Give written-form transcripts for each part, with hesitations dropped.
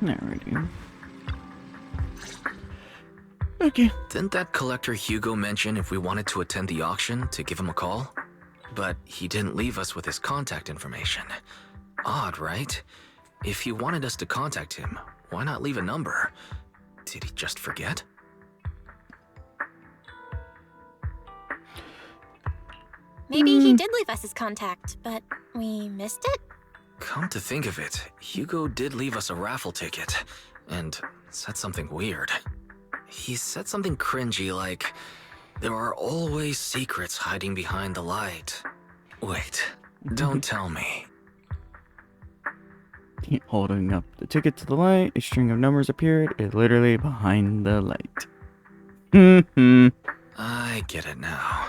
Alrighty. Okay. Didn't that collector Hugo mention if we wanted to attend the auction to give him a call? But he didn't leave us with his contact information. Odd, right? If he wanted us to contact him, why not leave a number? Did he just forget? Maybe he did leave us his contact, but we missed it? Come to think of it, Hugo did leave us a raffle ticket, and said something weird. He said something cringy like, "There are always secrets hiding behind the light." Wait, don't tell me. Holding up the ticket to the light, a string of numbers appeared, literally behind the light. I get it now.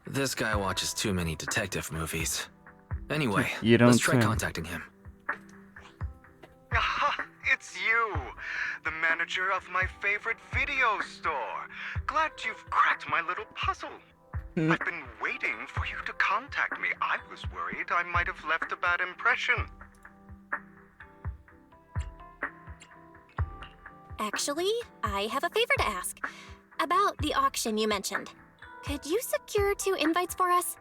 This guy watches too many detective movies. Anyway, You don't let's try say. contacting him. Aha, it's you, the manager of my favorite video store. Glad you've cracked my little puzzle. I've been waiting for you to contact me. I was worried I might have left a bad impression. Actually, I have a favor to ask. About the auction you mentioned. Could you secure 2 invites for us?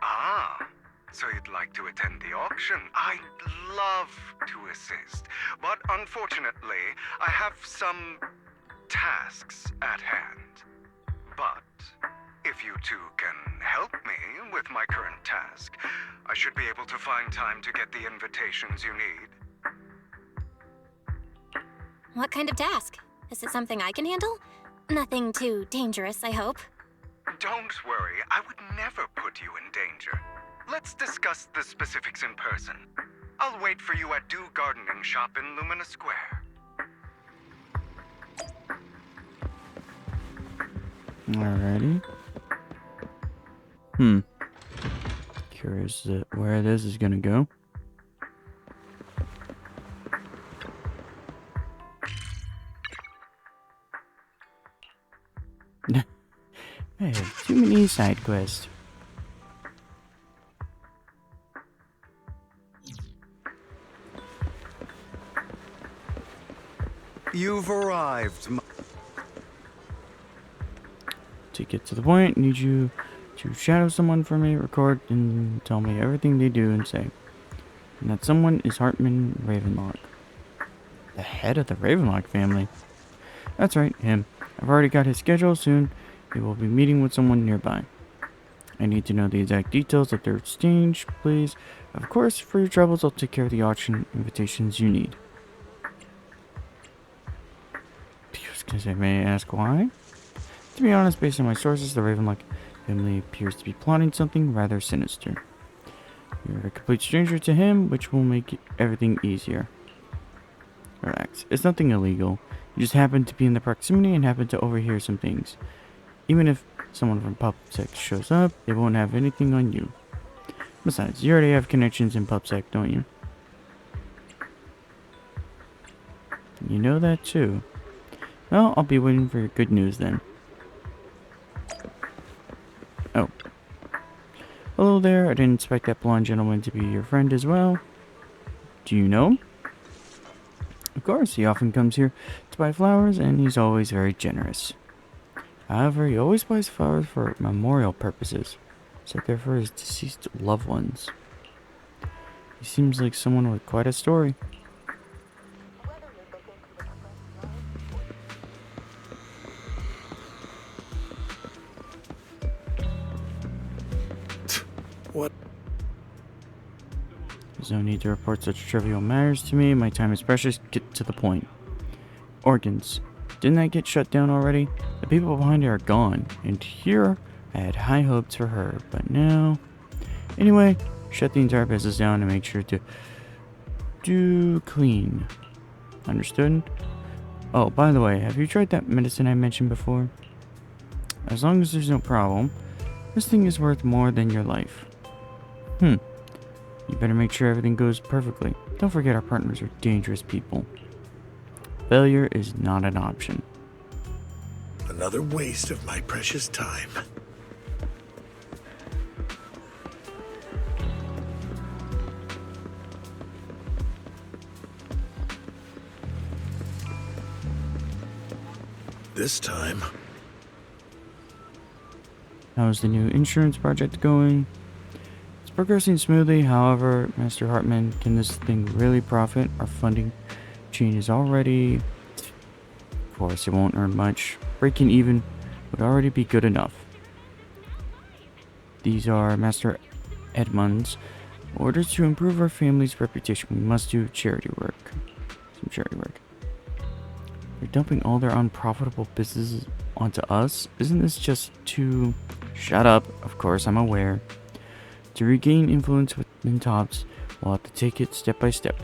Ah, so you'd like to attend the auction? I'd love to assist, but unfortunately, I have some tasks at hand. But if you two can help me with my current task, I should be able to find time to get the invitations you need. What kind of task? Is it something I can handle? Nothing too dangerous, I hope. Don't worry, I would never put you in danger. Let's discuss the specifics in person. I'll wait for you at Dew Gardening Shop in Lumina Square. Alrighty. Curious where this is gonna go. I have too many side quests. You've arrived. To get to the point, need you to shadow someone for me, record, and tell me everything they do and say. And that someone is Hartman Ravenlock. The head of the Ravenlock family. That's right, him. I've already got his schedule. Soon he will be meeting with someone nearby. I need to know the exact details of their exchange, please. Of course, for your troubles, I'll take care of the auction invitations you need. I was gonna say, may I ask why? To be honest, based on my sources, the Ravenlock family appears to be plotting something rather sinister. You're a complete stranger to him, which will make everything easier. Relax. It's nothing illegal. You just happen to be in the proximity and happen to overhear some things. Even if someone from PubSec shows up, they won't have anything on you. Besides, you already have connections in PubSec, don't you? You know that too. Well, I'll be waiting for your good news then. Oh. Hello there, I didn't expect that blonde gentleman to be your friend as well. Do you know him? Of course, he often comes here to buy flowers, and he's always very generous. However, he always buys flowers for memorial purposes, so they're for his deceased loved ones. He seems like someone with quite a story. What? There's no need to report such trivial matters to me. My time is precious. Get to the point. Organs. Didn't that get shut down already? The people behind it are gone. And here, I had high hopes for her. But now... Anyway, shut the entire business down and make sure to do clean. Understood? Oh, by the way, have you tried that medicine I mentioned before? As long as there's no problem, this thing is worth more than your life. You better make sure everything goes perfectly. Don't forget our partners are dangerous people. Failure is not an option. Another waste of my precious time. this time. How's the new insurance project going? It's progressing smoothly, however, Master Hartman, can this thing really profit? Our funding chain is already... Of course, it won't earn much. Breaking even would already be good enough. These are Master Edmund's orders to improve our family's reputation. We must do charity work. Some charity work. They're dumping all their unprofitable businesses onto us? Isn't this just too... Shut up. Of course, I'm aware. To regain influence within tops, we'll have to take it step by step.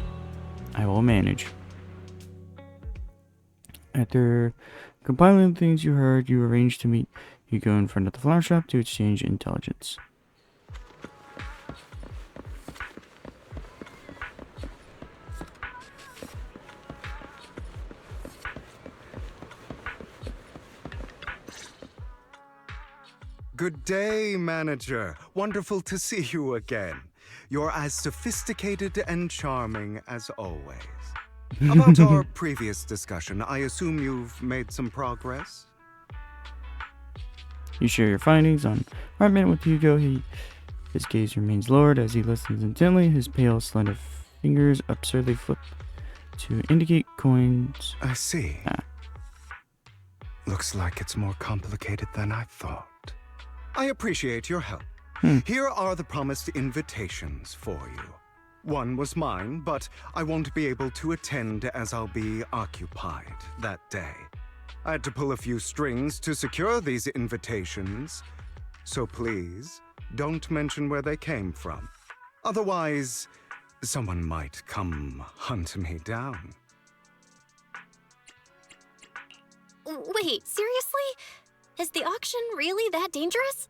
I will manage. After compiling the things you heard, you arranged to meet Hugo in front of the flower shop to exchange intelligence. Good day, manager. Wonderful to see you again. You're as sophisticated and charming as always. About our previous discussion, I assume you've made some progress? You share your findings on Hartman with Hugo. His gaze remains lowered as he listens intently. His pale, slender fingers absurdly flip to indicate coins. I see. Looks like it's more complicated than I thought. I appreciate your help. Here are the promised invitations for you. One was mine, but I won't be able to attend as I'll be occupied that day. I had to pull a few strings to secure these invitations, so please don't mention where they came from. Otherwise, someone might come hunt me down. Wait, seriously? Is the auction really that dangerous?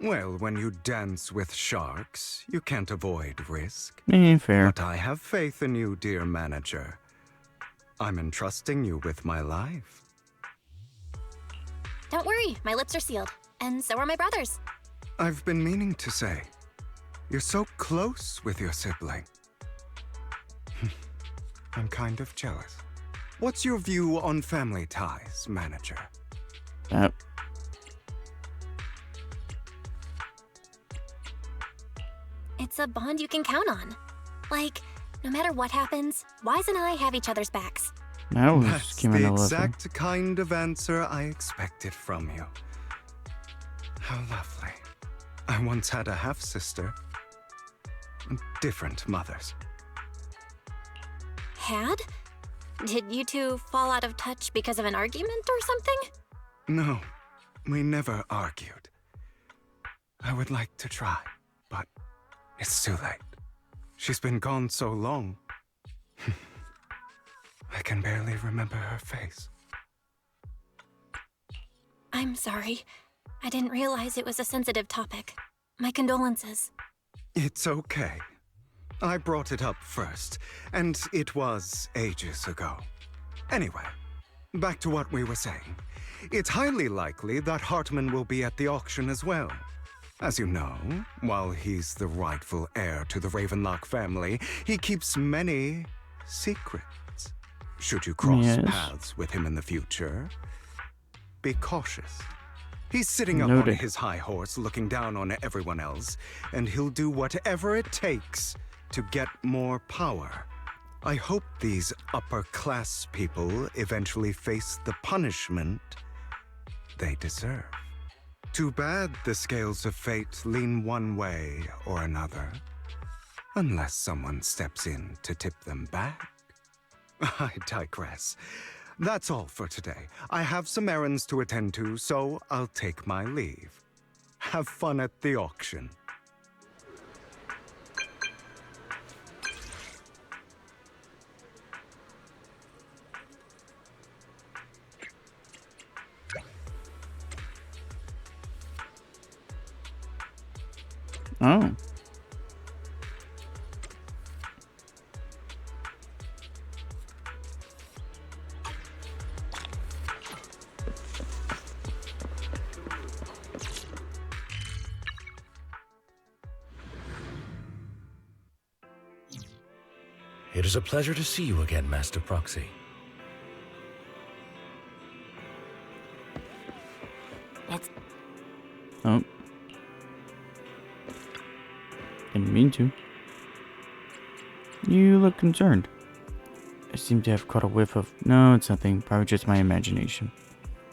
Well, when you dance with sharks, you can't avoid risk. Fair. But I have faith in you, dear manager. I'm entrusting you with my life. Don't worry, my lips are sealed. And so are my brothers. I've been meaning to say, you're so close with your sibling. I'm kind of jealous. What's your view on family ties, manager? It's a bond you can count on. Like, no matter what happens, Wise and I have each other's backs. That's the exact kind of answer I expected from you. How lovely. I once had a half-sister. Different mothers. Had? Did you two fall out of touch because of an argument or something? No, we never argued. I would like to try, but it's too late. She's been gone so long. I can barely remember her face. I'm sorry. I didn't realize it was a sensitive topic. My condolences. It's okay. I brought it up first, and it was ages ago. Anyway, back to what we were saying. It's highly likely that Hartman will be at the auction as well. As you know, while he's the rightful heir to the Ravenlock family, he keeps many secrets. Should you cross paths with him in the future, be cautious. He's sitting up on his high horse looking down on everyone else, and he'll do whatever it takes to get more power. I hope these upper-class people eventually face the punishment they deserve. Too bad the scales of fate lean one way or another, unless someone steps in to tip them back. I digress. That's all for today. I have some errands to attend to, so I'll take my leave. Have fun at the auction. Oh. It is a pleasure to see you again, Master Proxy. It's Oh. Didn't mean to. You look concerned. I seem to have caught a whiff of... No, it's nothing. Probably just my imagination.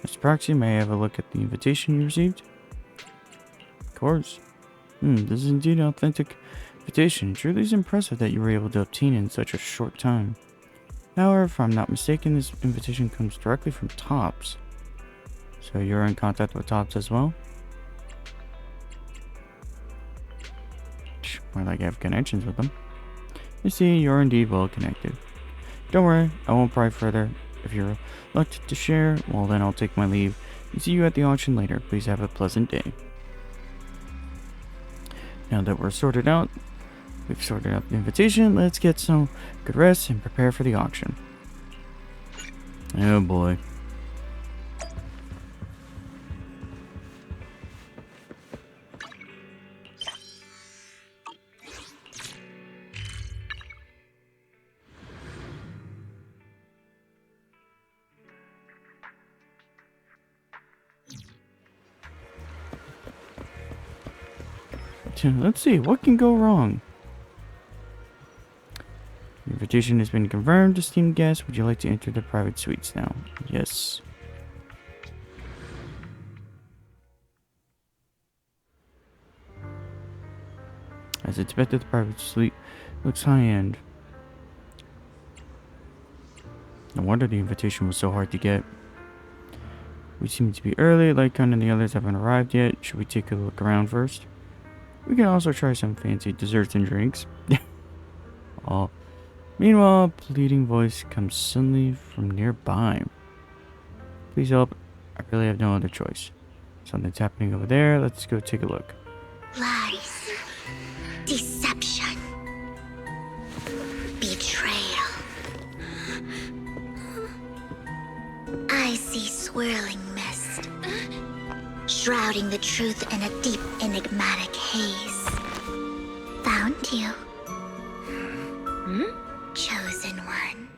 Mr. Proxy, may I have a look at the invitation you received? Of course. This is indeed an authentic invitation. It truly is impressive that you were able to obtain it in such a short time. However, if I'm not mistaken, this invitation comes directly from Tops. So you're in contact with Tops as well? More like I have connections with them. You see, you're indeed well connected. Don't worry, I won't pry further. If you're reluctant to share, well then I'll take my leave and see you at the auction later. Please have a pleasant day. Now that we've sorted out the invitation, let's get some good rest and prepare for the auction. Oh boy. Let's see, what can go wrong? The invitation has been confirmed. Esteemed guests, would you like to enter the private suites now? Yes. As expected, the private suite looks high-end. No wonder the invitation was so hard to get. We seem to be early, like Kun and the others haven't arrived yet. Should we take a look around first? We can also try some fancy desserts and drinks. Oh. Meanwhile, a pleading voice comes suddenly from nearby. Please help. I really have no other choice. Something's happening over there. Let's go take a look. Lies. Deception. Betrayal. I see swirling mist, shrouding the truth in a deep, enigmatic haze. Found you. Chosen one.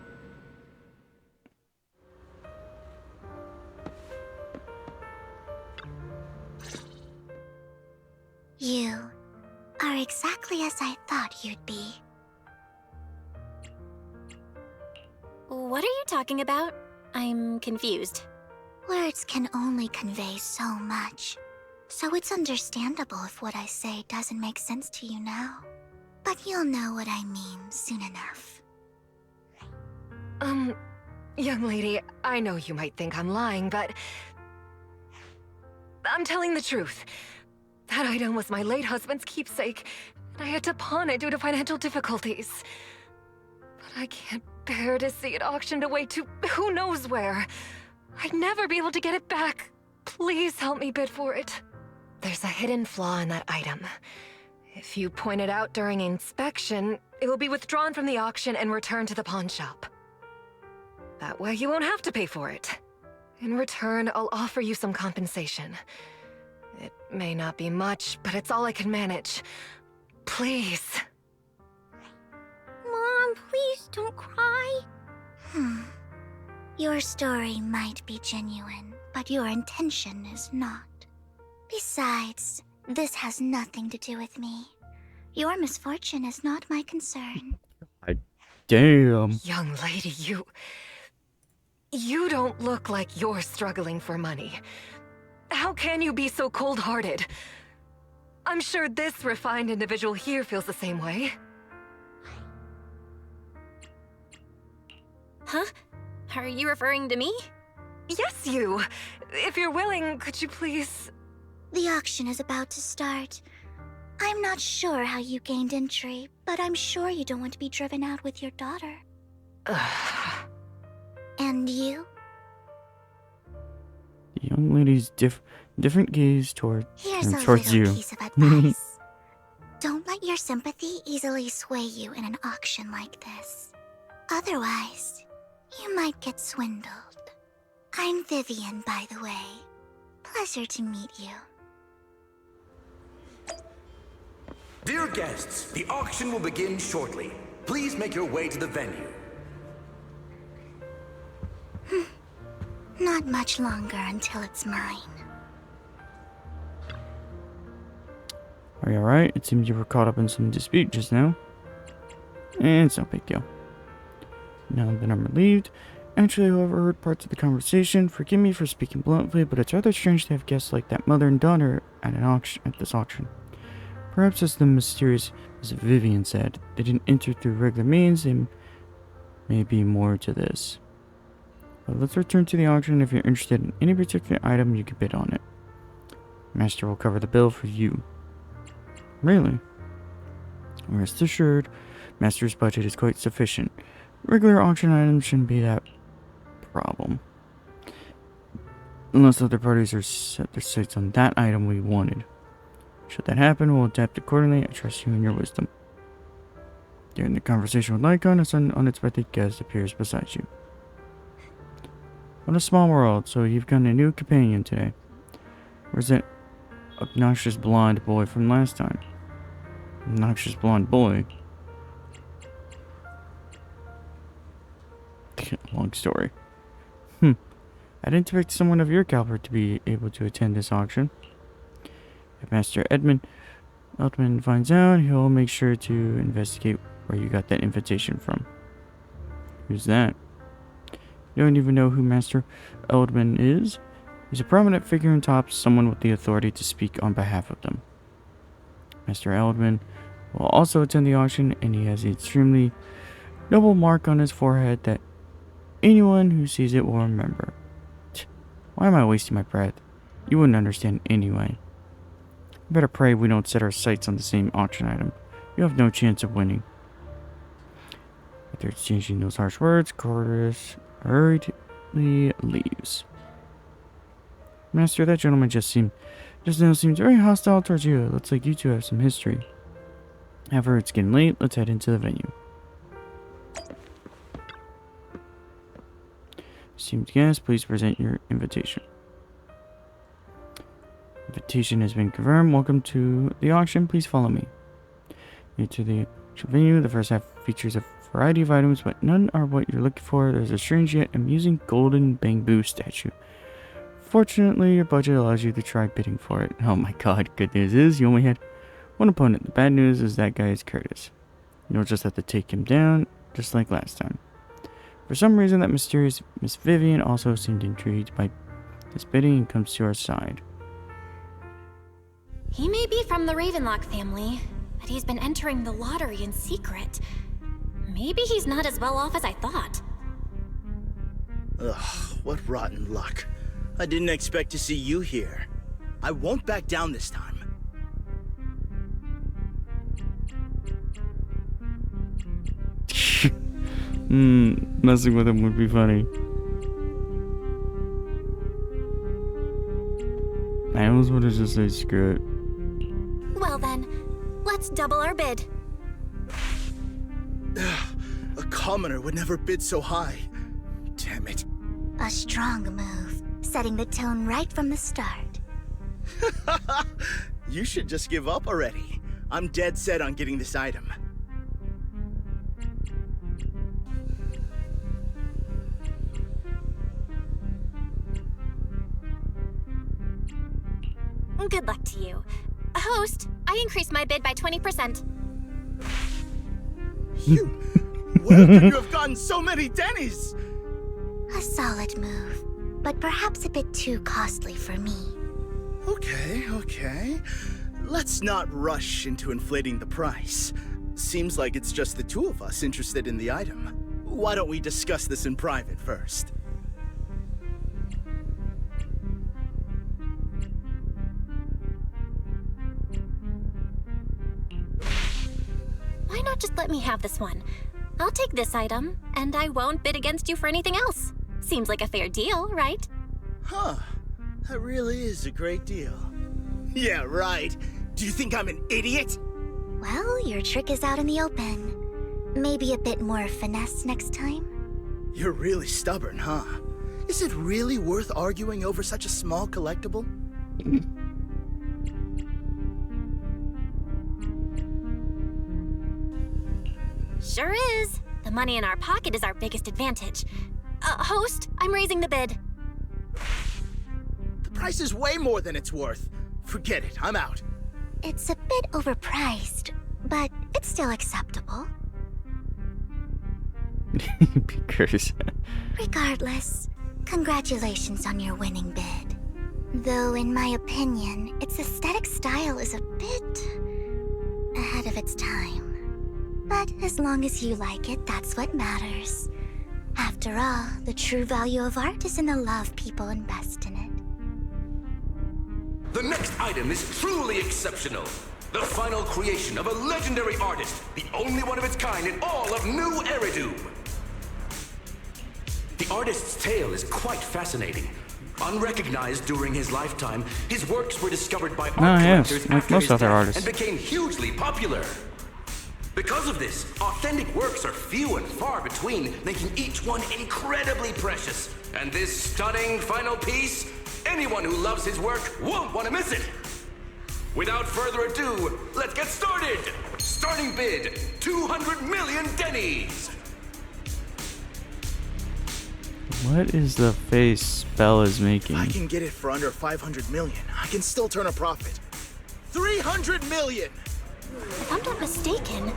You are exactly as I thought you'd be. What are you talking about? I'm confused. Words can only convey so much, so it's understandable if what I say doesn't make sense to you now. But you'll know what I mean soon enough. Young lady, I know you might think I'm lying, but I'm telling the truth. That item was my late husband's keepsake, and I had to pawn it due to financial difficulties. But I can't bear to see it auctioned away to who knows where. I'd never be able to get it back. Please help me bid for it. There's a hidden flaw in that item. If you point it out during inspection, it will be withdrawn from the auction and returned to the pawn shop. That way you won't have to pay for it. In return, I'll offer you some compensation. It may not be much, but it's all I can manage. Please. Mom, please don't cry. Your story might be genuine, but your intention is not. Besides, this has nothing to do with me. Your misfortune is not my concern. Damn. Young lady, You don't look like you're struggling for money. How can you be so cold-hearted? I'm sure this refined individual here feels the same way. Huh? Are you referring to me? Yes, you! If you're willing, could you please... The auction is about to start. I'm not sure how you gained entry, but I'm sure you don't want to be driven out with your daughter. And you? The young lady's different gaze towards Here's a towards little you. piece of advice. Don't let your sympathy easily sway you in an auction like this. Otherwise, you might get swindled. I'm Vivian, by the way. Pleasure to meet you. Dear guests, the auction will begin shortly. Please make your way to the venue. Not much longer until it's mine. Are you alright? It seems you were caught up in some dispute just now. And it's no big deal. Now that I'm relieved, actually I overheard parts of the conversation. Forgive me for speaking bluntly, but it's rather strange to have guests like that mother and daughter at this auction. Perhaps as the mysterious Miss Vivian said, they didn't enter through regular means, there may be more to this. But let's return to the auction. If you're interested in any particular item, you can bid on it. Master will cover the bill for you. Really? Rest assured, Master's budget is quite sufficient. Regular auction items shouldn't be that problem. Unless other parties are set their sights on that item we wanted. Should that happen, we'll adapt accordingly. I trust you and your wisdom. During the conversation with Lycon, a sudden unexpected guest appears beside you. What a small world, so you've got a new companion today. Where's that obnoxious blonde boy from last time? Obnoxious blonde boy? Long story. I didn't expect someone of your caliber to be able to attend this auction. If Master Eldman finds out, he'll make sure to investigate where you got that invitation from. Who's that? You don't even know who Master Eldman is? He's a prominent figure in Tops, someone with the authority to speak on behalf of them. Master Eldman will also attend the auction, and he has an extremely noble mark on his forehead that anyone who sees it will remember. Why am I wasting my breath? You wouldn't understand anyway. I better pray we don't set our sights on the same auction item. You have no chance of winning. After exchanging those harsh words, Chorus hurriedly leaves. Master, that gentleman just now seems very hostile towards you. It looks like you two have some history. However, it's getting late. Let's head into the venue. Esteemed guest, please present your invitation. Invitation has been confirmed. Welcome to the auction. Please follow me. New to the venue, the first half features a variety of items, but none are what you're looking for. There's a strange yet amusing golden bamboo statue. Fortunately, your budget allows you to try bidding for it. Oh my god, good news is you only had one opponent. The bad news is that guy is Curtis. You'll just have to take him down, just like last time. For some reason, that mysterious Miss Vivian also seemed intrigued by this bidding and comes to our side. He may be from the Ravenlock family, but he's been entering the lottery in secret. Maybe he's not as well off as I thought. Ugh, what rotten luck. I didn't expect to see you here. I won't back down this time. Messing with him would be funny. I almost want to just say screw it. Well then, let's double our bid. A commoner would never bid so high. Damn it. A strong move, setting the tone right from the start. You should just give up already. I'm dead set on getting this item. Good luck to you. Host, I increased my bid by 20%. Where could you have gotten so many Denny's? A solid move, but perhaps a bit too costly for me. Okay. Let's not rush into inflating the price. Seems like it's just the two of us interested in the item. Why don't we discuss this in private first? Why not just let me have this one? I'll take this item, and I won't bid against you for anything else. Seems like a fair deal, right? Huh. That really is a great deal. Yeah, right. Do you think I'm an idiot? Well, your trick is out in the open. Maybe a bit more finesse next time? You're really stubborn, huh? Is it really worth arguing over such a small collectible? Sure is. The money in our pocket is our biggest advantage. Host, I'm raising the bid. The price is way more than it's worth. Forget it, I'm out. It's a bit overpriced, but it's still acceptable. Because Regardless, congratulations on your winning bid. Though, in my opinion, its aesthetic style is a bit ahead of its time. But as long as you like it, that's what matters. After all, the true value of art is in the love people invest in it. The next item is truly exceptional. The final creation of a legendary artist, the only one of its kind in all of New Eridu. The artist's tale is quite fascinating. Unrecognized during his lifetime, his works were discovered by art collectors like after most his other death artists. and became hugely popular. Because of this, authentic works are few and far between, making each one incredibly precious. And this stunning final piece, anyone who loves his work won't want to miss it. Without further ado, let's get started! Starting bid, 200 million dennies! what is the face Bella's making? I can get it for under 500 million. I can still turn a profit. 300 million! If I'm not mistaken,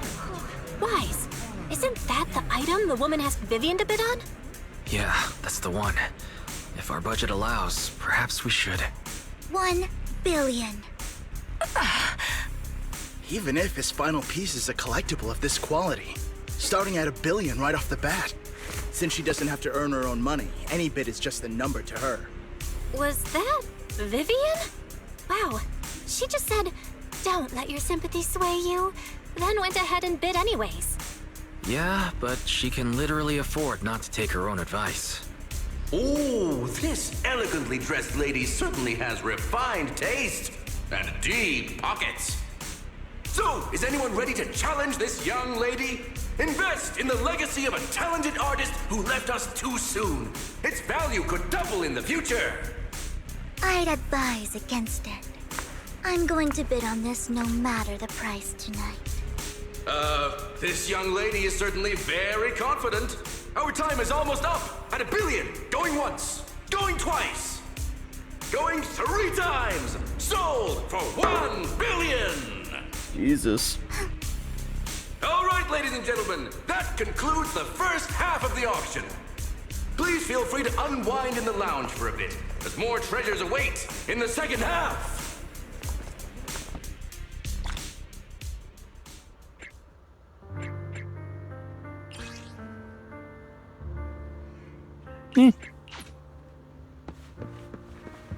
Wise, isn't that the item the woman asked Vivian to bid on? Yeah, that's the one. If our budget allows, perhaps we should. 1 billion. Even if his final piece is a collectible of this quality, starting at $1 billion right off the bat. Since she doesn't have to earn her own money, any bid is just a number to her. Was that Vivian? Wow, she just said, "Don't let your sympathy sway you," then went ahead and bid anyways. Yeah, but she can literally afford not to take her own advice. Oh, this elegantly dressed lady certainly has refined taste and deep pockets. So, is anyone ready to challenge this young lady? Invest in the legacy of a talented artist who left us too soon. Its value could double in the future. I'd advise against it. I'm going to bid on this no matter the price tonight. This young lady is certainly very confident. Our time is almost up at $1 billion. Going once, going twice, going 3 times. Sold for $1 billion. Jesus. All right, ladies and gentlemen, that concludes the first half of the auction. Please feel free to unwind in the lounge for a bit, as more treasures await in the second half.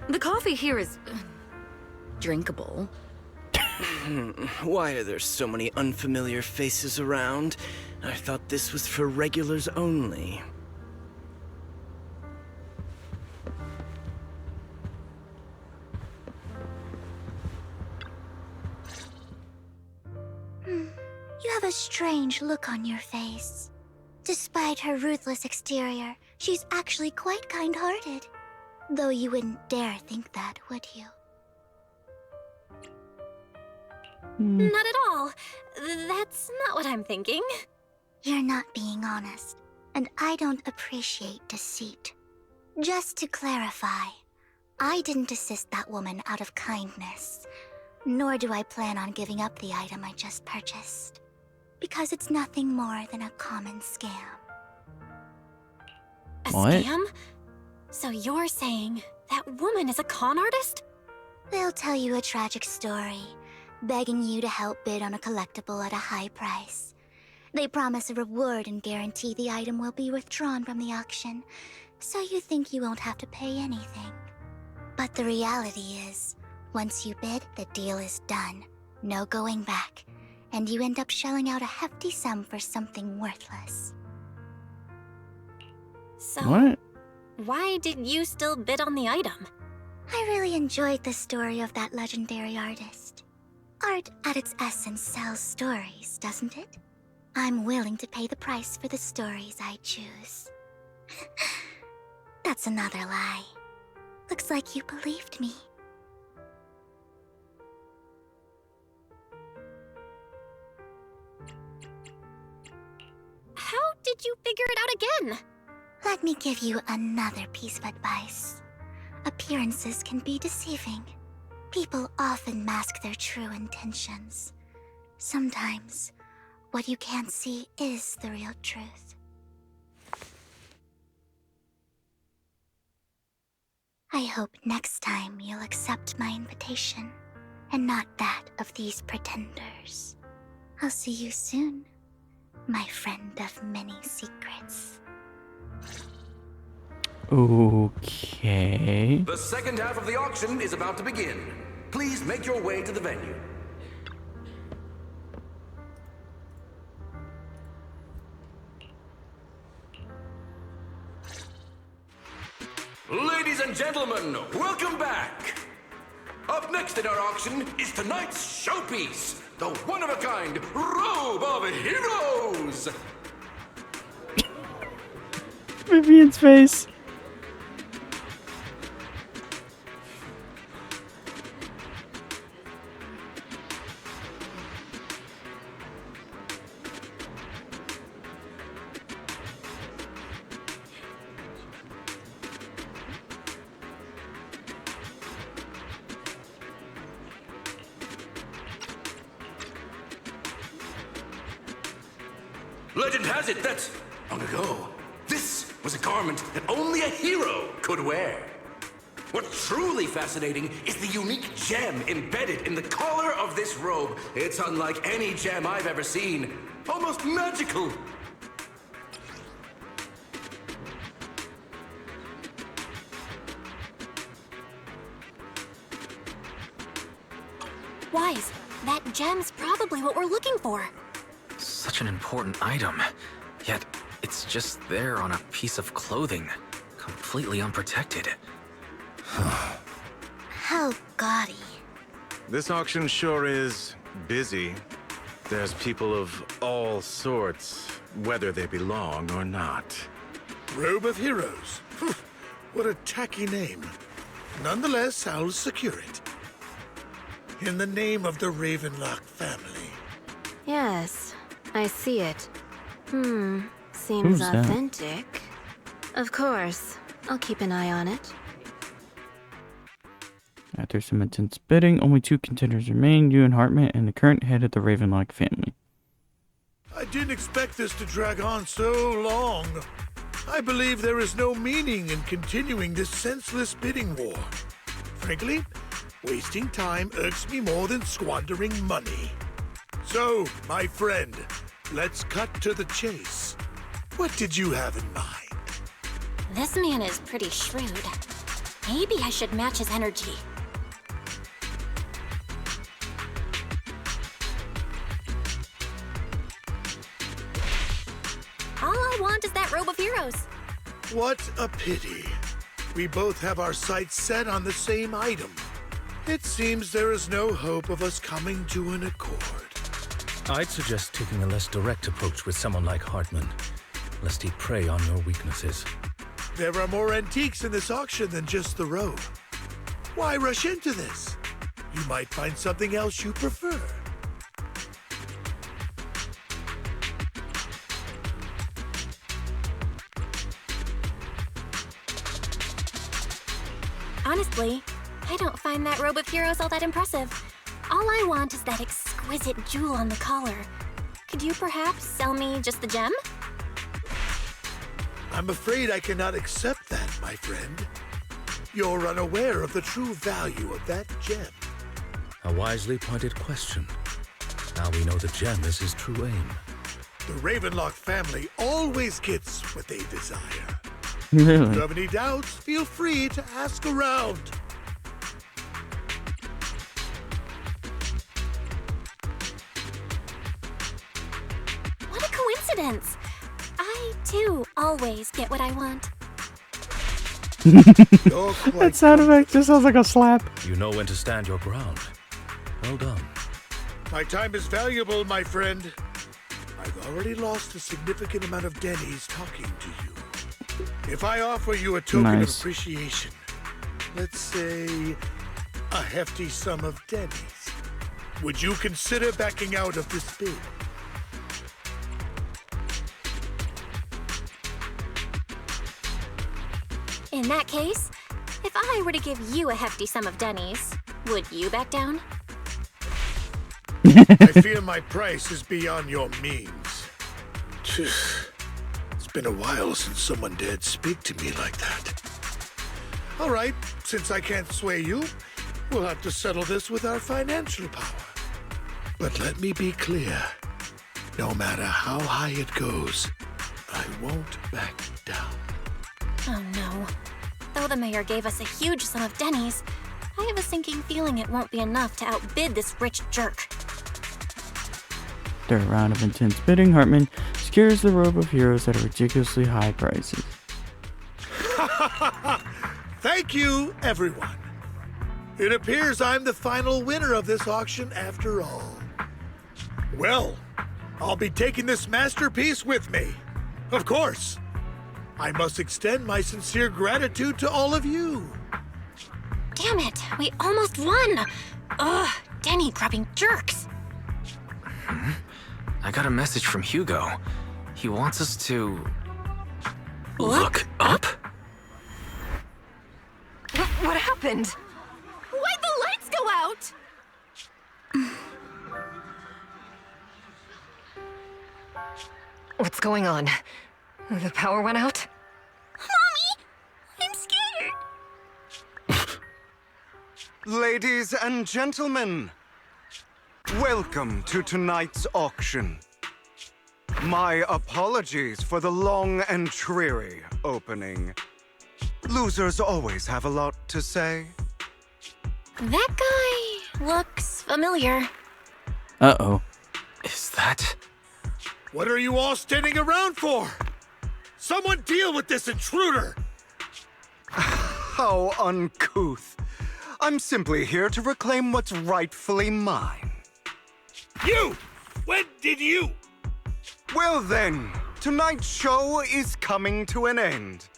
The coffee here is drinkable. Why are there so many unfamiliar faces around? I thought this was for regulars only. You have a strange look on your face. Despite her ruthless exterior, she's actually quite kind-hearted. Though you wouldn't dare think that, would you? Not at all. That's not what I'm thinking. You're not being honest, and I don't appreciate deceit. Just to clarify, I didn't assist that woman out of kindness, nor do I plan on giving up the item I just purchased, because it's nothing more than a common scam. A What? scam? So you're saying that woman is a con artist? They'll tell you a tragic story, begging you to help bid on a collectible at a high price. They promise a reward and guarantee the item will be withdrawn from the auction, so you think you won't have to pay anything. But the reality is, once you bid, the deal is done. No going back. And you end up shelling out a hefty sum for something worthless. So, What? why did you still bid on the item? I really enjoyed the story of that legendary artist. Art, at its essence, sells stories, doesn't it? I'm willing to pay the price for the stories I choose. That's another lie. Looks like you believed me. How did you figure it out again? Let me give you another piece of advice. Appearances can be deceiving. People often mask their true intentions. Sometimes, what you can't see is the real truth. I hope next time you'll accept my invitation, and not that of these pretenders. I'll see you soon, my friend of many secrets. Okay. The second half of the auction is about to begin. Please make your way to the venue. Ladies and gentlemen, welcome back! Up next in our auction is tonight's showpiece, the one-of-a-kind Robe of Heroes! Vivian's face. Legend has it that, long ago, this was a garment that only a hero could wear. What's truly fascinating is the unique gem embedded in the collar of this robe. It's unlike any gem I've ever seen. Almost magical. Wise, that gem's probably what we're looking for. Such an important item, yet it's just there on a piece of clothing, completely unprotected. How gaudy. This auction sure is busy. There's people of all sorts, whether they belong or not. Robe of Heroes. What a tacky name. Nonetheless, I'll secure it. In the name of the Ravenlock family. Yes, I see it. Seems Who's that? authentic. Of course, I'll keep an eye on it. After some intense bidding, only 2 contenders remain, you and Hartman and the current head of the Ravenlock family. I didn't expect this to drag on so long. I believe there is no meaning in continuing this senseless bidding war. Frankly, wasting time irks me more than squandering money. So, my friend, let's cut to the chase. What did you have in mind? This man is pretty shrewd. Maybe I should match his energy. All I want is that Robe of Heroes. What a pity. We both have our sights set on the same item. It seems there is no hope of us coming to an accord. I'd suggest taking a less direct approach with someone like Hartman, lest he prey on your weaknesses. There are more antiques in this auction than just the robe. Why rush into this? You might find something else you prefer. Honestly, I don't find that Robe of Heroes all that impressive. All I want is that exquisite jewel on the collar. Could you perhaps sell me just the gem? I'm afraid I cannot accept that, my friend. You're unaware of the true value of that gem. A wisely pointed question. Now we know the gem is his true aim. The Ravenlock family always gets what they desire. Really? If you have any doubts, feel free to ask around. What a coincidence! I, too, always get what I want. That sound effect just sounds like a slap. You know when to stand your ground. Well done. My time is valuable, my friend. I've already lost a significant amount of Denny's talking to you. If I offer you a token of appreciation, let's say a hefty sum of Denny's, would you consider backing out of this bid? In that case, if I were to give you a hefty sum of Denny's, Would you back down? I fear my price is beyond your means. It's been a while since someone dared speak to me like that. All right, since I can't sway you, we'll have to settle this with our financial power. But let me be clear. No matter how high it goes, I won't back down. Oh no. Though the mayor gave us a huge sum of Denny's, I have a sinking feeling it won't be enough to outbid this rich jerk. After a round of intense bidding, Hartman secures the robe of heroes at ridiculously high prices. Thank you, everyone. It appears I'm the final winner of this auction after all. Well, I'll be taking this masterpiece with me. Of course. I must extend my sincere gratitude to all of you. Damn it, we almost won! Ugh, Denny grabbing jerks. I got a message from Hugo. He wants us to... Look up? What happened? Why'd the lights go out? What's going on? The power went out? Mommy! I'm scared. Ladies and gentlemen, welcome to tonight's auction. My apologies for the long and dreary opening. Losers always have a lot to say. That guy looks familiar. Uh-oh. Is that... What are you all standing around for? Someone deal with this intruder! How uncouth. I'm simply here to reclaim what's rightfully mine. You! When did you? Well then, tonight's show is coming to an end.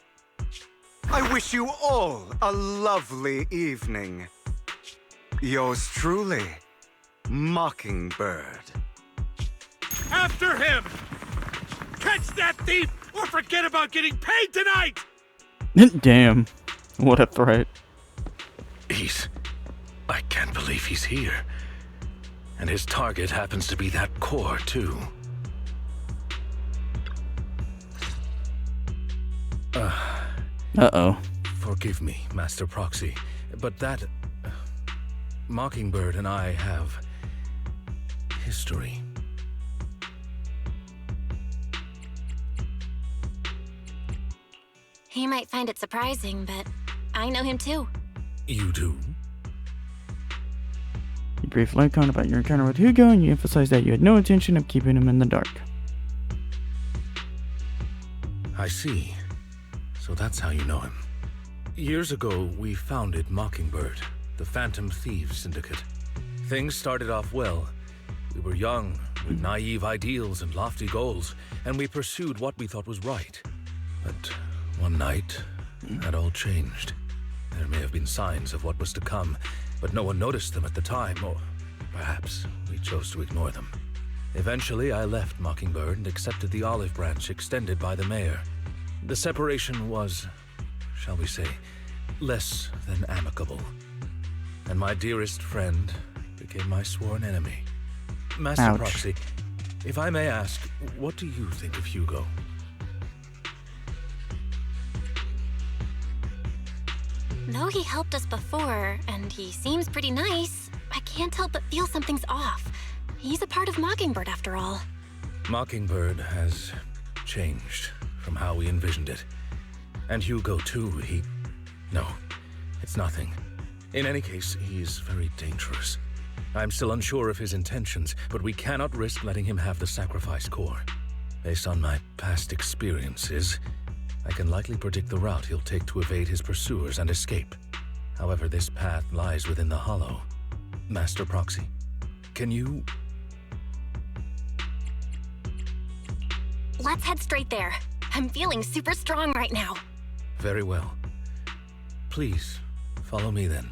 I wish you all a lovely evening. Yours truly, Mockingbird. After him! Catch that thief or forget about getting paid tonight! Damn. What a threat. I can't believe he's here. And his target happens to be that core, too. Uh-oh. Forgive me, Master Proxy, but that... Mockingbird and I have... history. He might find it surprising, but I know him too. You do? You brief Lycon about your encounter with Hugo, and you emphasize that you had no intention of keeping him in the dark. I see. So that's how you know him. Years ago, we founded Mockingbird, the Phantom Thieves Syndicate. Things started off well. We were young, with naive ideals and lofty goals, and we pursued what we thought was right. But one night, that all changed. There may have been signs of what was to come, but no one noticed them at the time, or perhaps we chose to ignore them. Eventually, I left Mockingbird and accepted the olive branch extended by the mayor. The separation was, shall we say, less than amicable. And my dearest friend became my sworn enemy. Master Ouch. Proxy, if I may ask, what do you think of Hugo? Though he helped us before, and he seems pretty nice, I can't help but feel something's off. He's a part of Mockingbird after all. Mockingbird has changed from how we envisioned it. And Hugo too, No, it's nothing. In any case, he's very dangerous. I'm still unsure of his intentions, but we cannot risk letting him have the sacrifice core. Based on my past experiences, I can likely predict the route he'll take to evade his pursuers and escape. However, this path lies within the Hollow. Master Proxy, can you... Let's head straight there. I'm feeling super strong right now. Very well. Please, follow me then.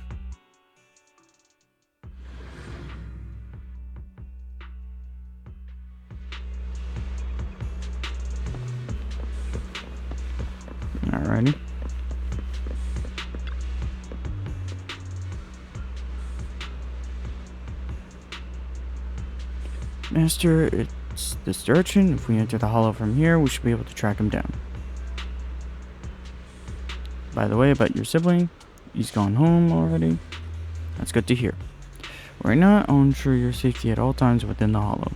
Alrighty. Master, it's this direction. If we enter the hollow from here, we should be able to track him down. By the way, about your sibling, he's gone home already. That's good to hear. Right now, I'll ensure your safety at all times within the hollow.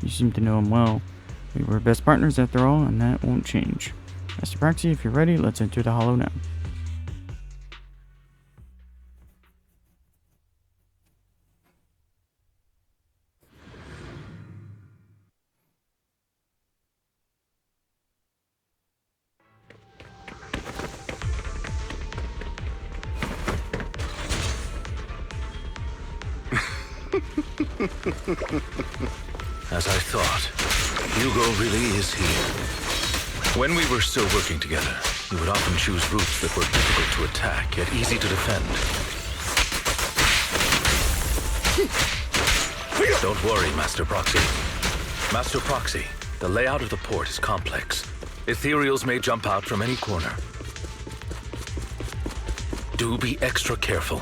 You seem to know him well. We were best partners after all, and that won't change. Master Proxy, if you're ready, let's enter the hollow now. As I thought, Hugo really is here. When we were still working together, he would often choose routes that were difficult to attack, yet easy to defend. Don't worry, Master Proxy. Master Proxy, the layout of the port is complex. Ethereals may jump out from any corner. Do be extra careful.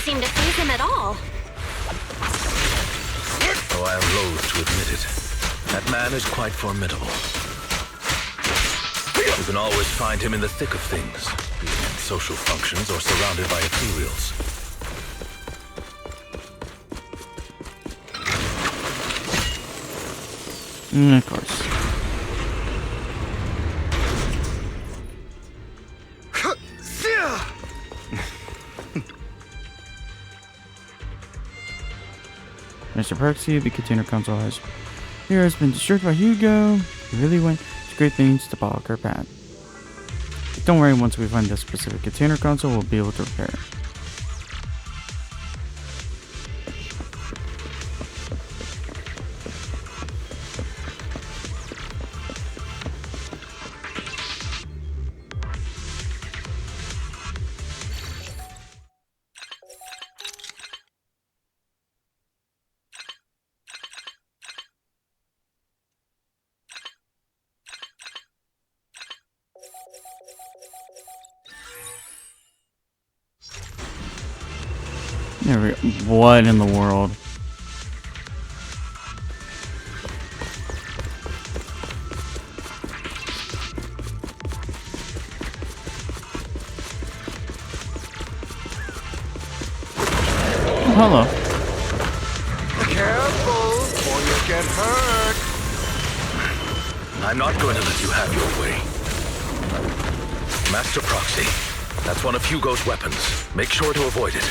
Seem to phase him at all. Though I am loath to admit it, that man is quite formidable. You can always find him in the thick of things, be it in social functions or surrounded by ethereals. Of course. Mr. Proxy, the container console has been destroyed by Hugo. He really went to great things to block our path. Don't worry, once we find the specific container console, we'll be able to repair it. There we go. What in the world? Oh, hello. Careful, or you'll get hurt. I'm not going to let you have your way. Master Proxy, that's one of Hugo's weapons. Make sure to avoid it.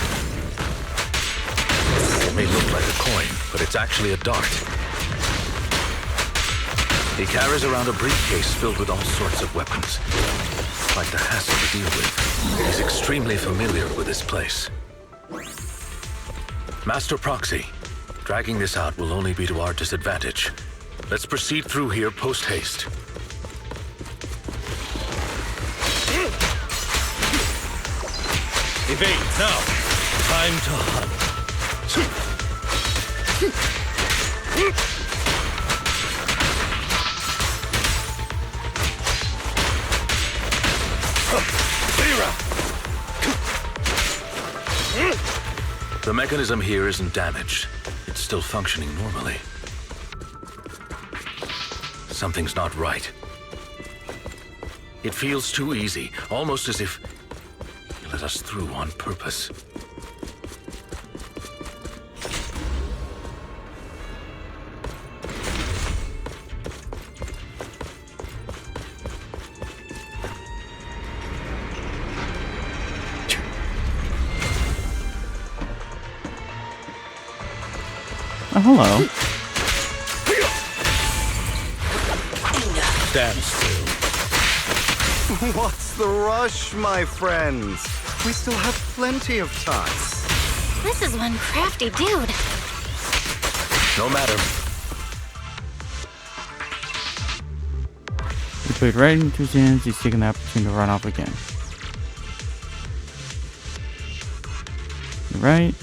It may look like a coin, but it's actually a dart. He carries around a briefcase filled with all sorts of weapons. Quite the hassle to deal with. He's extremely familiar with this place. Master Proxy, dragging this out will only be to our disadvantage. Let's proceed through here post-haste. Evade, now! Time to hunt. The mechanism here isn't damaged. It's still functioning normally. Something's not right. It feels too easy, almost as if you let us through on purpose. Oh, hello. Stand still. What's the rush, my friends? We still have plenty of time. This is one crafty dude. No matter. We put it right into his hands. He's taking the opportunity to run off again. You're right.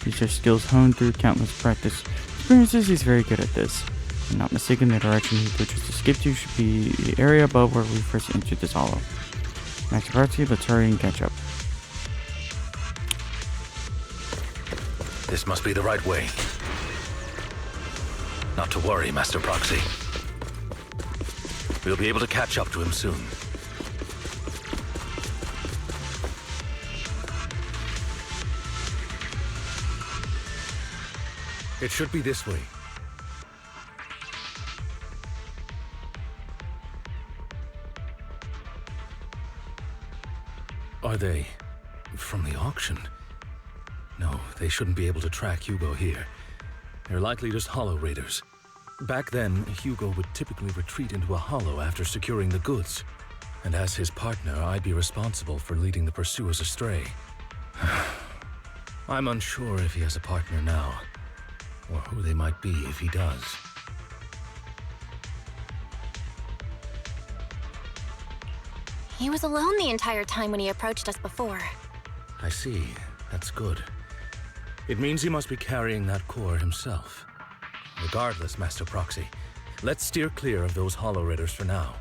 These are skills honed through countless practice experiences. He's very good at this. If I'm not mistaken, the direction he chose to skip to should be the area above where we first entered this hollow. Master Proxy, let's hurry and catch up. This must be the right way. Not to worry, Master Proxy. We'll be able to catch up to him soon. It should be this way. Are they from the auction? No, they shouldn't be able to track Hugo here. They're likely just hollow raiders. Back then, Hugo would typically retreat into a hollow after securing the goods. And as his partner, I'd be responsible for leading the pursuers astray. I'm unsure if he has a partner now, or who they might be if he does. He was alone the entire time when he approached us before. I see. That's good. It means he must be carrying that core himself. Regardless, Master Proxy, let's steer clear of those hollow raiders for now.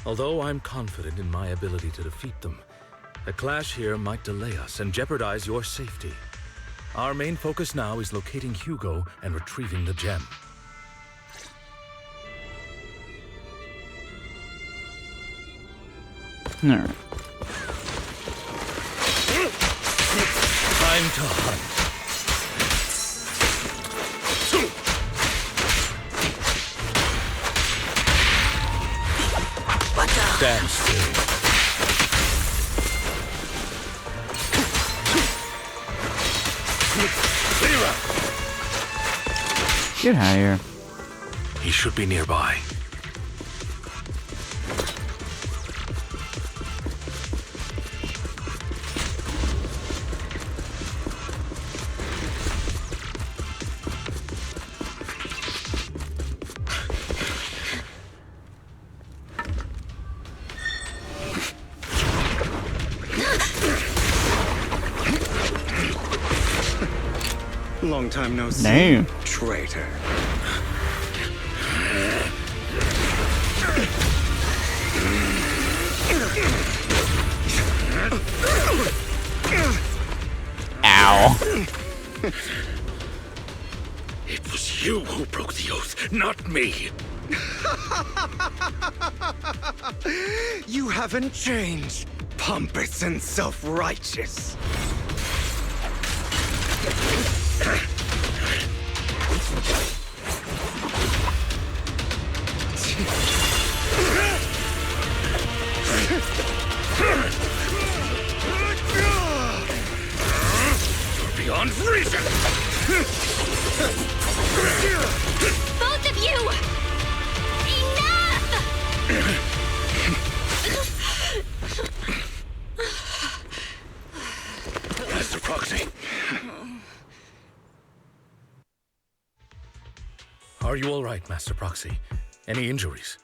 Although I'm confident in my ability to defeat them, a clash here might delay us and jeopardize your safety. Our main focus now is locating Hugo and retrieving the gem. Alright. Time to hunt. Stand still. Get higher. He should be nearby. Long time no see. Damn. Traitor. Ow. It was you who broke the oath, not me. You haven't changed, pompous and self-righteous. You're beyond reason. Both of you! Enough! Master Proxy. Are you all right, Master Proxy? Any injuries?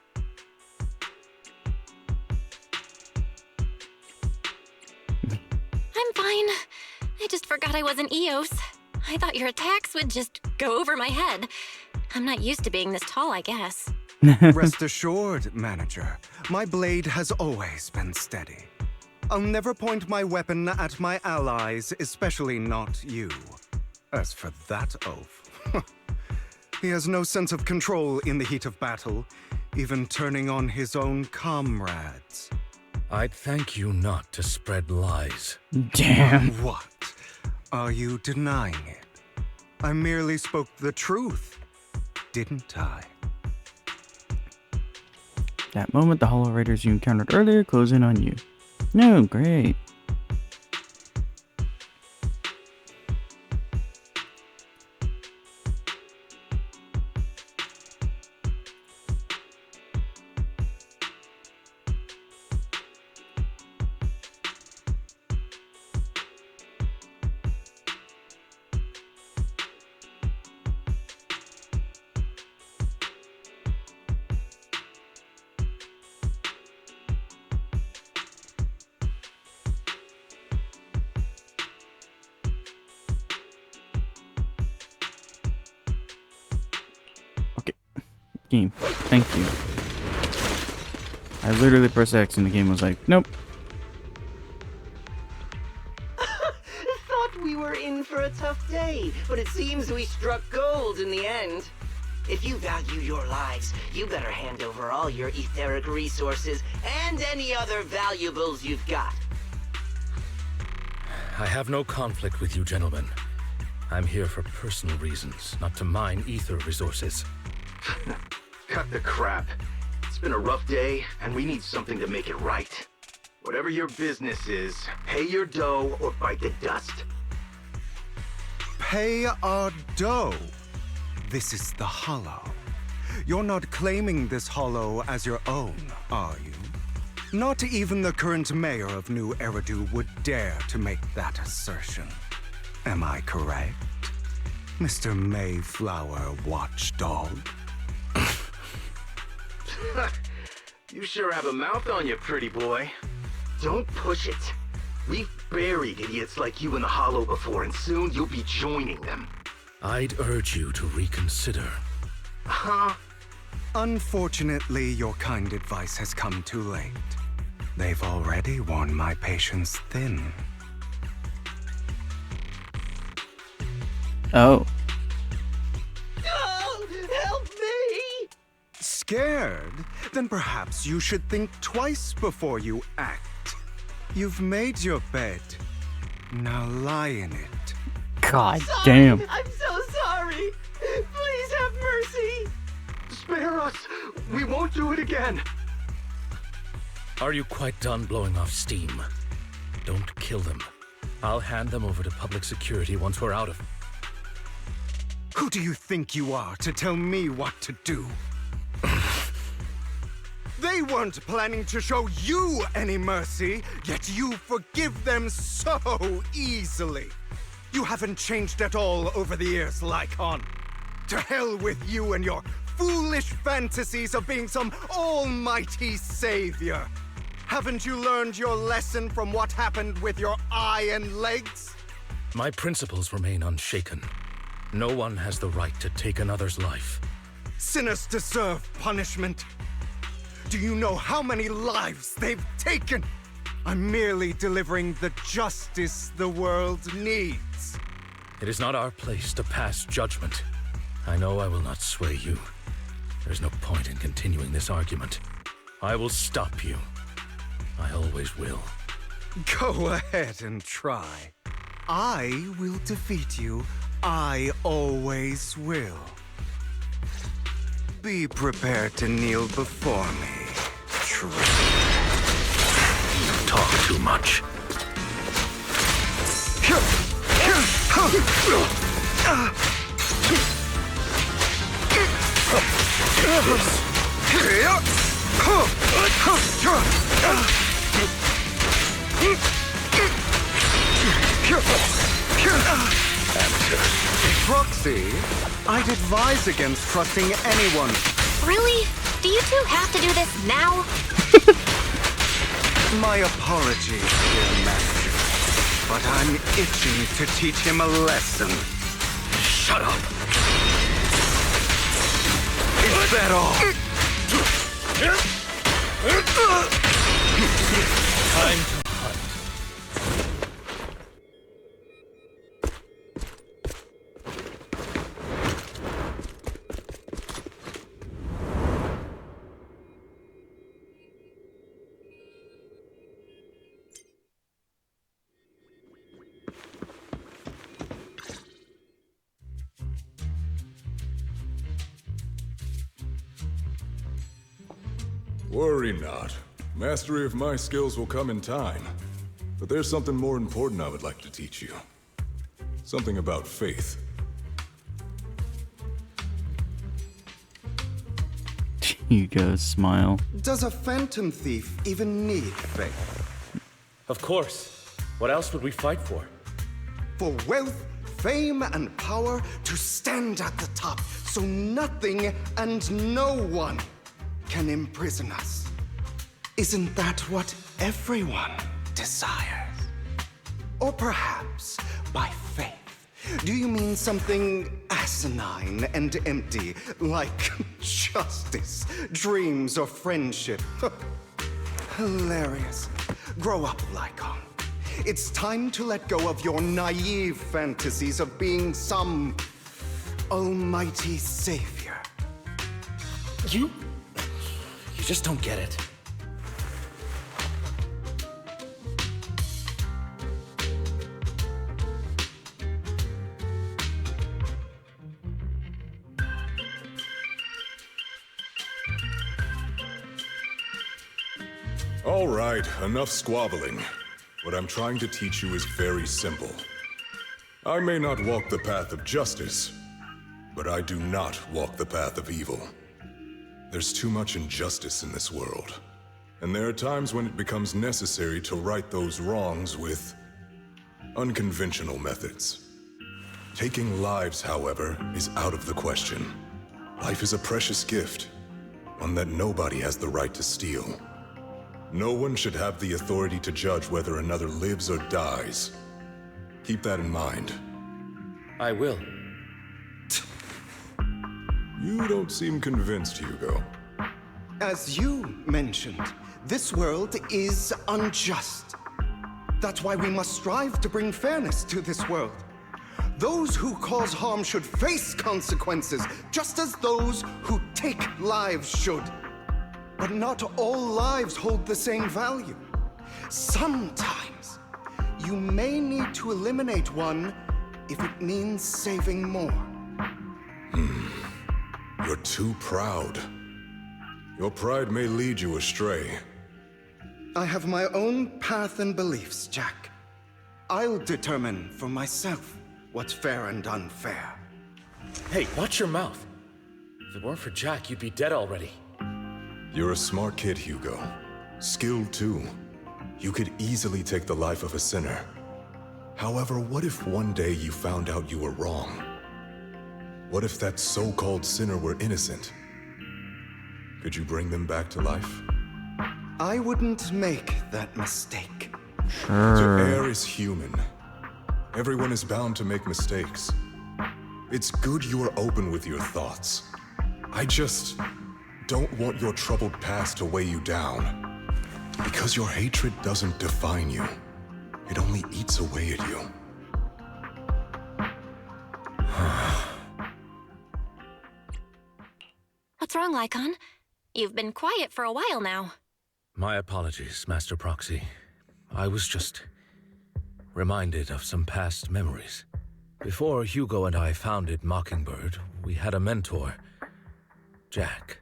I'm fine. I just forgot I wasn't Eos. I thought your attacks would just go over my head. I'm not used to being this tall, I guess. Rest assured, Manager, my blade has always been steady. I'll never point my weapon at my allies, especially not you. As for that oaf, he has no sense of control in the heat of battle, even turning on his own comrades. I'd thank you not to spread lies. Damn. What? Are you denying it? I merely spoke the truth, didn't I? That moment, the hollow raiders you encountered earlier close in on you. No, great. Game. Thank you. I literally pressed X and the game was like, nope. Thought we were in for a tough day, but it seems we struck gold in the end. If you value your lives, you better hand over all your etheric resources and any other valuables you've got. I have no conflict with you, gentlemen. I'm here for personal reasons, not to mine ether resources. Cut the crap. It's been a rough day, and we need something to make it right. Whatever your business is, pay your dough or bite the dust. Pay our dough? This is the Hollow. You're not claiming this Hollow as your own, are you? Not even the current mayor of New Eridu would dare to make that assertion. Am I correct, Mr. Mayflower Watchdog? You sure have a mouth on you, pretty boy. Don't push it. We've buried idiots like you in the Hollow before, and soon you'll be joining them. I'd urge you to reconsider. Huh? Unfortunately, your kind advice has come too late. They've already worn my patience thin. Oh. Oh, help me! Scared? Then perhaps you should think twice before you act. You've made your bed. Now lie in it. God damn. I'm so sorry. Please have mercy. Spare us. We won't do it again. Are you quite done blowing off steam? Don't kill them. I'll hand them over to public security once we're out of... Who do you think you are to tell me what to do? They weren't planning to show you any mercy, yet you forgive them so easily. You haven't changed at all over the years, Lycon. To hell with you and your foolish fantasies of being some almighty savior. Haven't you learned your lesson from what happened with your eye and legs? My principles remain unshaken. No one has the right to take another's life. Sinners deserve punishment. Do you know how many lives they've taken? I'm merely delivering the justice the world needs. It is not our place to pass judgment. I know I will not sway you. There's no point in continuing this argument. I will stop you. I always will. Go ahead and try. I will defeat you. I always will. Be prepared to kneel before me, true. You talk too much. Proxy, I'd advise against trusting anyone. Really? Do you two have to do this now? My apologies, dear master, but I'm itching to teach him a lesson. Shut up! Is that all? Time to hunt. Worry not. Mastery of my skills will come in time. But there's something more important I would like to teach you. Something about faith. Hugo, smile. Does a phantom thief even need faith? Of course. What else would we fight for? For wealth, fame, and power to stand at the top, so nothing and no one can imprison us. Isn't that what everyone desires? Or perhaps, by faith, Do you mean something asinine and empty, like justice, dreams, or friendship? Hilarious. Grow up, Lycon. It's time to let go of your naive fantasies of being some almighty savior. You just don't get it. All right, enough squabbling. What I'm trying to teach you is very simple. I may not walk the path of justice, but I do not walk the path of evil. There's too much injustice in this world, and there are times when it becomes necessary to right those wrongs with unconventional methods. Taking lives, however, is out of the question. Life is a precious gift, one that nobody has the right to steal. No one should have the authority to judge whether another lives or dies. Keep that in mind. I will. You don't seem convinced, Hugo. As you mentioned, this world is unjust. That's why we must strive to bring fairness to this world. Those who cause harm should face consequences, just as those who take lives should. But not all lives hold the same value. Sometimes, you may need to eliminate one if it means saving more. You're too proud. Your pride may lead you astray. I have my own path and beliefs, Jack. I'll determine for myself what's fair and unfair. Hey, watch your mouth. If it weren't for Jack, you'd be dead already. You're a smart kid, Hugo. Skilled too. You could easily take the life of a sinner. However, what if one day you found out you were wrong? What if that so-called sinner were innocent? Could you bring them back to life? I wouldn't make that mistake. To err is human. Everyone is bound to make mistakes. It's good you are open with your thoughts. I just don't want your troubled past to weigh you down. Because your hatred doesn't define you. It only eats away at you. What's wrong, Lycon? You've been quiet for a while now. My apologies, Master Proxy. I was just reminded of some past memories. Before Hugo and I founded Mockingbird, we had a mentor, Jack.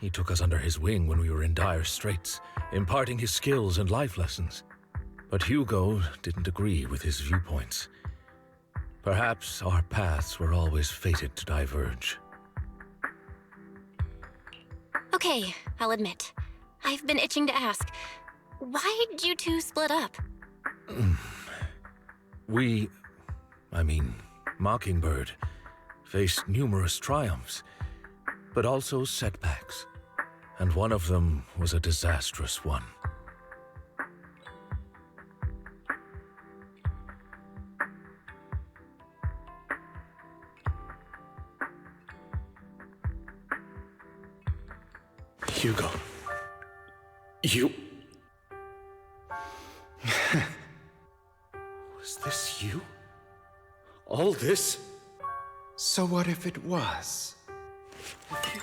He took us under his wing when we were in dire straits, imparting his skills and life lessons. But Hugo didn't agree with his viewpoints. Perhaps our paths were always fated to diverge. Okay, I'll admit. I've been itching to ask. Why'd you two split up? Mockingbird, faced numerous triumphs, but also setbacks. And one of them was a disastrous one. Hugo. You... Was this you? All this? So what if it was? Have you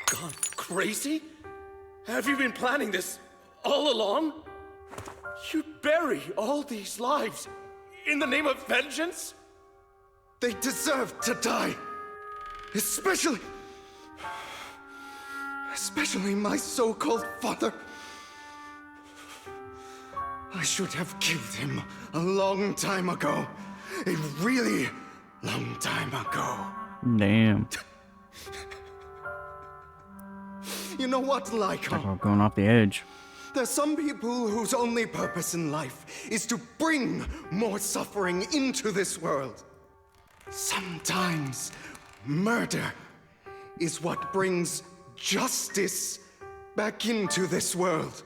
gone crazy? Have you been planning this all along? You'd bury all these lives in the name of vengeance? They deserve to die. Especially my so-called father. I should have killed him a long time ago. A really long time ago. Damn. You know what, Lycon? Talk about going off the edge. There's some people whose only purpose in life is to bring more suffering into this world. Sometimes murder is what brings justice back into this world.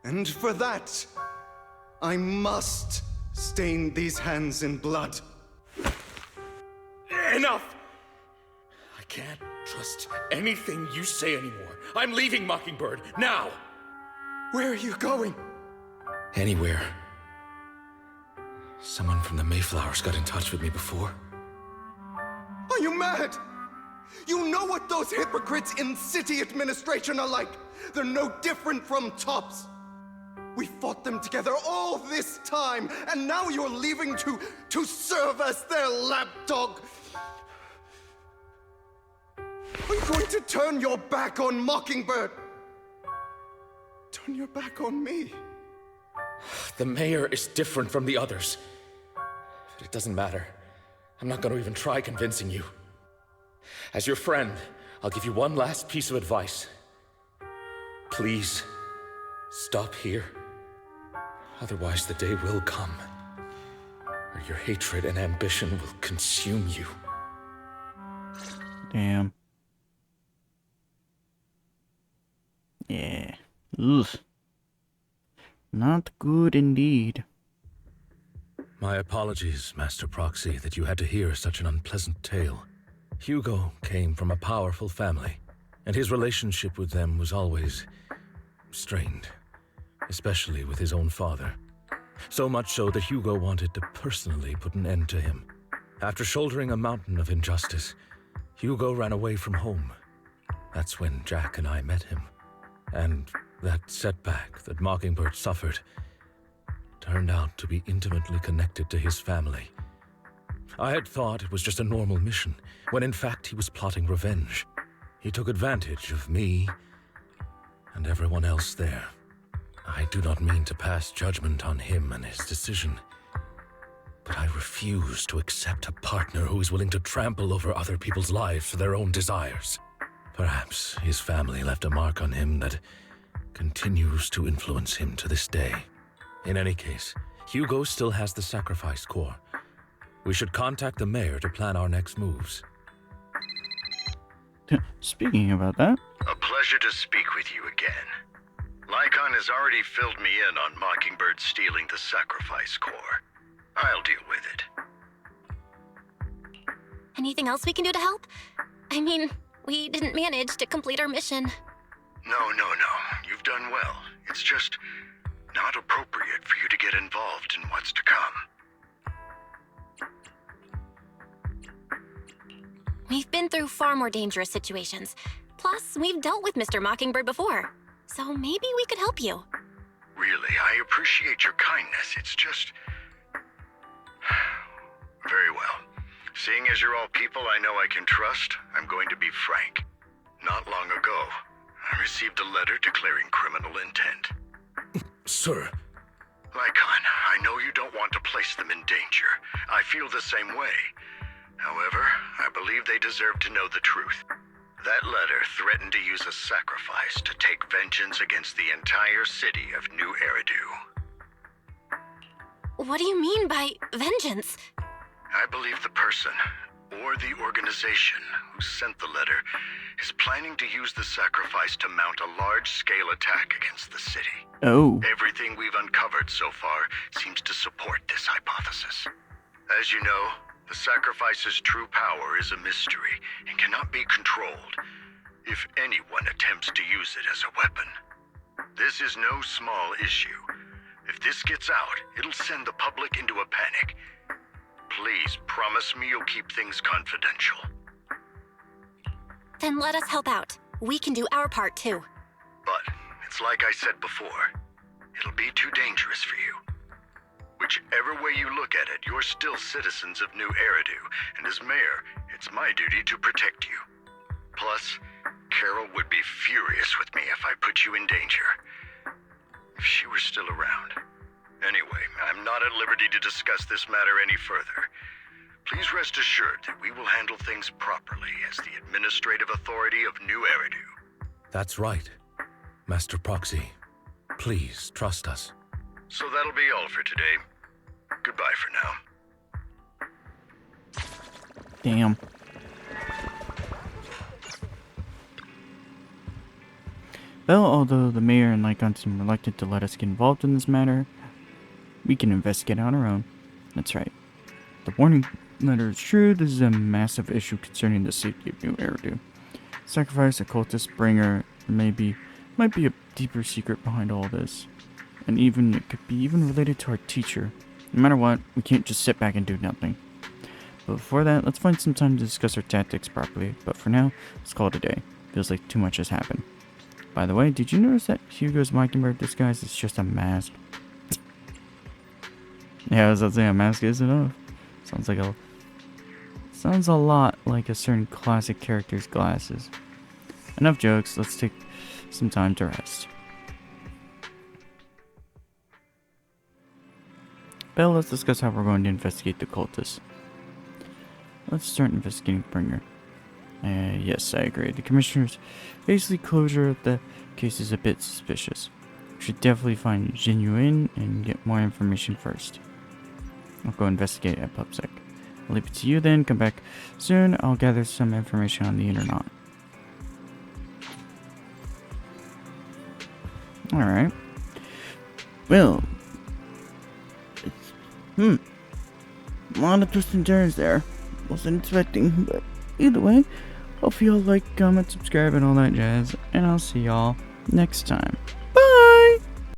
And for that, I must stain these hands in blood. Enough! I can't trust anything you say anymore. I'm leaving Mockingbird, now! Where are you going? Anywhere. Someone from the Mayflowers got in touch with me before. Are you mad? You know what those hypocrites in city administration are like. They're no different from tops. We fought them together all this time, and now you're leaving to serve as their lapdog. Are you going to turn your back on Mockingbird? Turn your back on me? The mayor is different from the others. But it doesn't matter. I'm not going to even try convincing you. As your friend, I'll give you one last piece of advice. Please, stop here. Otherwise, the day will come where your hatred and ambition will consume you. Damn. Yeah. Ugh. Not good indeed. My apologies, Master Proxy, that you had to hear such an unpleasant tale. Hugo came from a powerful family, and his relationship with them was always strained, especially with his own father. So much so that Hugo wanted to personally put an end to him. After shouldering a mountain of injustice, Hugo ran away from home. That's when Jack and I met him. And that setback that Mockingbird suffered turned out to be intimately connected to his family. I had thought it was just a normal mission, when in fact he was plotting revenge. He took advantage of me and everyone else there. I do not mean to pass judgment on him and his decision, but I refuse to accept a partner who is willing to trample over other people's lives for their own desires. Perhaps his family left a mark on him that continues to influence him to this day. In any case, Hugo still has the sacrifice core. We should contact the mayor to plan our next moves. Speaking about that... A pleasure to speak with you again. Lycon has already filled me in on Mockingbird stealing the sacrifice core. I'll deal with it. Anything else we can do to help? I mean, we didn't manage to complete our mission. No. You've done well. It's just not appropriate for you to get involved in what's to come. We've been through far more dangerous situations. Plus, we've dealt with Mr. Mockingbird before. So maybe we could help you. Really, I appreciate your kindness. It's just... Very well. Seeing as you're all people I know I can trust, I'm going to be frank. Not long ago, I received a letter declaring criminal intent. Sir. Lycon, I know you don't want to place them in danger. I feel the same way. However, I believe they deserve to know the truth. That letter threatened to use a sacrifice to take vengeance against the entire city of New Eridu. What do you mean by vengeance? I believe the person, or the organization, who sent the letter is planning to use the sacrifice to mount a large-scale attack against the city. Oh. Everything we've uncovered so far seems to support this hypothesis. As you know, the sacrifice's true power is a mystery and cannot be controlled if anyone attempts to use it as a weapon. This is no small issue. If this gets out, it'll send the public into a panic. Please promise me you'll keep things confidential. Then let us help out. We can do our part too. But it's like I said before, it'll be too dangerous for you. Whichever way you look at it, you're still citizens of New Eridu, and as mayor, it's my duty to protect you. Plus, Carol would be furious with me if I put you in danger. If she were still around. Anyway, I'm not at liberty to discuss this matter any further. Please rest assured that we will handle things properly as the administrative authority of New Eridu. That's right. Master Proxy, please trust us. So that'll be all for today. Goodbye for now. Damn. Well, although the mayor and Lycon seem reluctant to let us get involved in this matter, we can investigate on our own. That's right. The warning letter is true, this is a massive issue concerning the safety of New Eridu. Sacrifice, occultist, bringer, might be a deeper secret behind all this. And it could be even related to our teacher. No matter what, we can't just sit back and do nothing. But before that, let's find some time to discuss our tactics properly. But for now, let's call it a day. Feels like too much has happened. By the way, did you notice that Hugo's Mockingbird disguise is just a mask? Yeah, I was about to say, a mask is enough. Sounds a lot like a certain classic character's glasses. Enough jokes, let's take some time to rest. Belle, let's discuss how we're going to investigate the cultists. Let's start investigating Bringer. Yes, I agree. The commissioner's basically closure of the case is a bit suspicious. We should definitely find Genuine and get more information first. I'll go investigate at PubSec. I'll leave it to you then. Come back soon. I'll gather some information on the internet. Alright. Well. A lot of twists and turns there. Wasn't expecting, but either way, hope you all like, comment, subscribe, and all that jazz. And I'll see y'all next time.